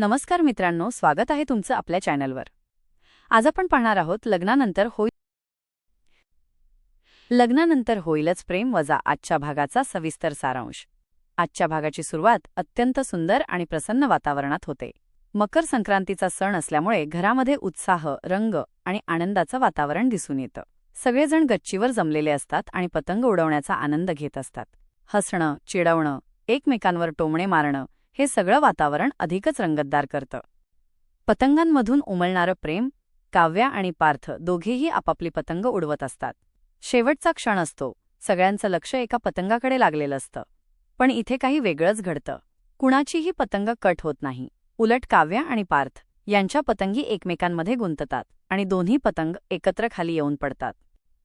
नमस्कार मित्रांनो, स्वागत आहे तुमचं आपल्या चॅनलवर. आज आपण पाहणार आहोत लग्नानंतर होईलच प्रेम वजा आजच्या भागाचा सविस्तर सारांश. आजच्या भागाची सुरुवात अत्यंत सुंदर आणि प्रसन्न वातावरणात होते. मकर संक्रांतीचा सण असल्यामुळे घरामध्ये उत्साह, रंग आणि आनंदाचं वातावरण दिसून येतं. सगळेजण गच्चीवर जमलेले असतात आणि पतंग उडवण्याचा आनंद घेत असतात. हसणं, चिडवणं, एकमेकांवर टोमणे मारणं हे सगळं वातावरण अधिकच रंगतदार करतं. पतंगांमधून उमलणारं प्रेम. काव्या आणि पार्थ दोघेही आपापली पतंग उडवत असतात. शेवटचा क्षण असतो. सगळ्यांचं लक्ष एका पतंगाकडे लागलेलं असतं. पण इथे काही वेगळंच घडतं. कुणाचीही पतंग कट होत नाही. उलट काव्या आणि पार्थ यांच्या पतंगी एकमेकांमध्ये गुंततात आणि दोन्ही पतंग एकत्र खाली येऊन पडतात.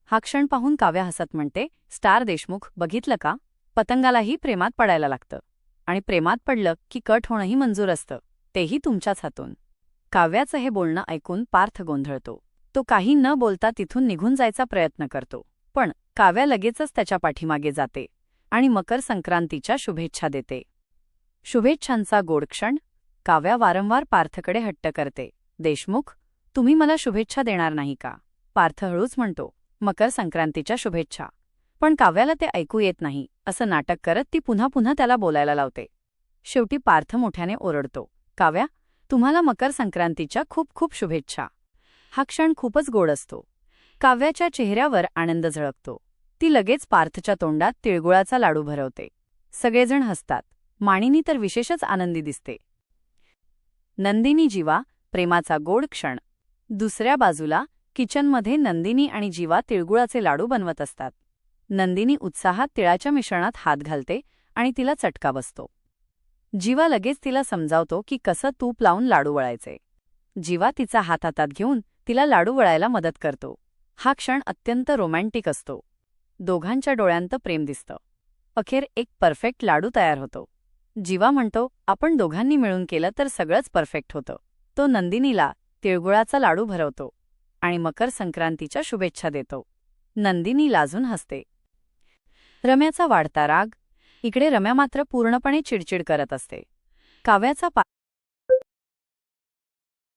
हा क्षण पाहून काव्या हसत म्हणते, स्टार देशमुख, बघितलं का? पतंगालाही प्रेमात पडायला लागतं. आणि प्रेमात पडलं की कट होणंही मंजूर असतं, तेही तुमच्याच हातून. काव्याचं हे बोलणं ऐकून पार्थ गोंधळतो. तो काही न बोलता तिथून निघून जायचा प्रयत्न करतो. पण काव्या लगेचच त्याच्या पाठीमागे जाते आणि मकर संक्रांतीच्या शुभेच्छा देते. शुभेच्छांचा गोड क्षण. काव्या वारंवार पार्थकडे हट्ट करते, देशमुख, तुम्ही मला शुभेच्छा देणार नाही का? पार्थ हळूच म्हणतो, मकर संक्रांतीच्या शुभेच्छा. पण काव्याला ते ऐकू येत नाही. असं नाटक करत ती पुन्हा पुन्हा त्याला बोलायला लावते. शेवटी पार्थ मोठ्याने ओरडतो, काव्या, तुम्हाला मकर संक्रांतीच्या खूप खूप शुभेच्छा. हा क्षण खूपच गोड असतो. काव्याच्या चेहऱ्यावर आनंद झळकतो. ती लगेच पार्थच्या तोंडात तिळगुळाचा लाडू भरवते. सगळेजण हसतात. माणिनी तर विशेषच आनंदी दिसते. नंदिनी जीवा, प्रेमाचा गोड क्षण. दुसऱ्या बाजूला किचनमध्ये नंदिनी आणि जीवा तिळगुळाचे लाडू बनवत असतात. नंदिनी उत्साहात तिळाच्या मिश्रणात हात घालते आणि तिला चटका बसतो. जीवा लगेच तिला समजावतो की कसं तूप लावून लाडू वळायचे. जीवा तिचा हात हातात घेऊन तिला लाडू वळायला मदत करतो. हा क्षण अत्यंत रोमॅन्टिक असतो. दोघांच्या डोळ्यांत प्रेम दिसतं. अखेर एक परफेक्ट लाडू तयार होतो. जीवा म्हणतो, आपण दोघांनी मिळून केलं तर सगळंच परफेक्ट होतं. तो नंदिनीला तिळगुळाचा लाडू भरवतो आणि मकर संक्रांतीच्या शुभेच्छा देतो. नंदिनी लाजून हसते. रम्याचा वाढता राग. इकडे रम्या मात्र पूर्णपणे चिडचिड करत असते. काव्याचा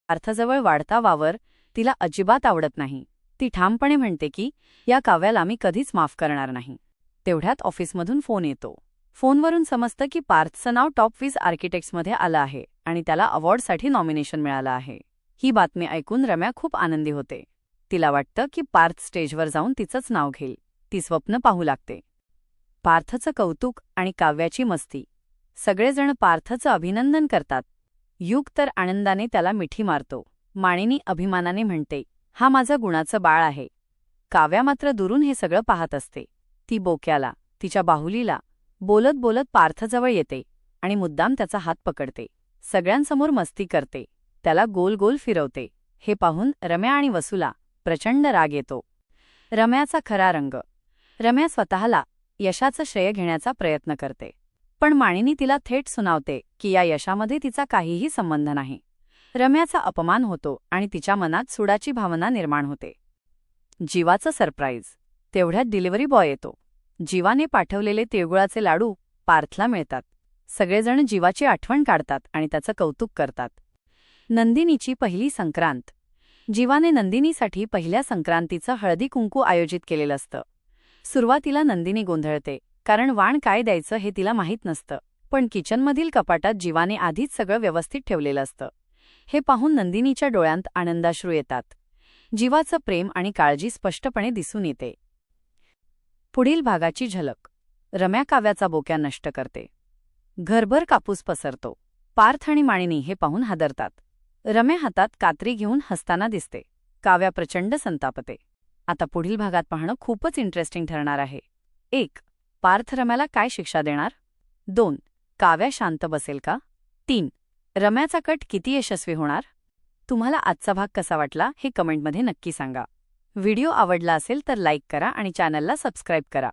पार्थजवळ वाढता वावर तिला अजिबात आवडत नाही. ती ठामपणे म्हणते की या काव्याला मी कधीच माफ करणार नाही. तेवढ्यात ऑफिसमधून फोन येतो. फोनवरून समजतं की पार्थचं नाव टॉप 20 आर्किटेक्ट्समध्ये आलं आहे आणि त्याला अवॉर्डसाठी नॉमिनेशन मिळालं आहे. ही बातमी ऐकून रम्या खूप आनंदी होते. तिला वाटतं की पार्थ स्टेजवर जाऊन तिचंच नाव घेईल. ती स्वप्न पाहू लागते. पार्थचं कौतुक आणि काव्याची मस्ती. सगळेजण पार्थचं अभिनंदन करतात. युग तर आनंदाने त्याला मिठी मारतो. माणिनी अभिमानाने म्हणते, हा माझं गुणाचं बाळ आहे. काव्या मात्र दुरून हे सगळं पाहत असते. ती बोक्याला, तिच्या बाहुलीला बोलत बोलत पार्थजवळ येते आणि मुद्दाम त्याचा हात पकडते. सगळ्यांसमोर मस्ती करते. त्याला गोल गोल फिरवते. हे पाहून रम्या आणि वसूला प्रचंड राग येतो. रम्याचा खरा रंग. रम्या स्वतःला यशाचं श्रेय घेण्याचा प्रयत्न करते. पण माणिनी तिला थेट सुनावते की या यशामध्ये तिचा काहीही संबंध नाही. रम्याचा अपमान होतो आणि तिच्या मनात सुडाची भावना निर्माण होते. जीवाचं सरप्राईज. तेवढ्यात डिलिव्हरी बॉय येतो. जीवाने पाठवलेले तिळगुळाचे लाडू पार्थला मिळतात. सगळेजण जीवाची आठवण काढतात आणि त्याचं कौतुक करतात. नंदिनीची पहिली संक्रांत. जीवाने नंदिनीसाठी पहिल्या संक्रांतीचं हळदी कुंकू आयोजित केलेलं असतं. सुरुवातीला नंदिनी गोंधळते, कारण वाण काय द्यायचं हे तिला माहीत नसतं. पण किचनमधील कपाटात जीवाने आधीच सगळं व्यवस्थित ठेवलेलं असतं. हे पाहून नंदिनीच्या डोळ्यांत आनंदाश्रू येतात. जीवाचं प्रेम आणि काळजी स्पष्टपणे दिसून येते. पुढील भागाची झलक. रम्या काव्याचा बोक्या नष्ट करते. घरभर कापूस पसरतो. पार्थ आणि माणिनी हे पाहून हादरतात. रम्या हातात कात्री घेऊन हसताना दिसते. काव्या प्रचंड संतापते. आता पुढील भागात पाहणं खूपच इंटरेस्टिंग ठरणार आहे. 1. पार्थ रम्याला काय शिक्षा देणार? 2. काव्या शांत बसेल का? 3. रम्याचा कट किती यशस्वी होणार? तुम्हाला आजचा भाग कसा वाटला हे कमेंटमध्ये नक्की सांगा. व्हिडिओ आवडला असेल तर लाईक करा आणि चॅनलला सबस्क्राईब करा.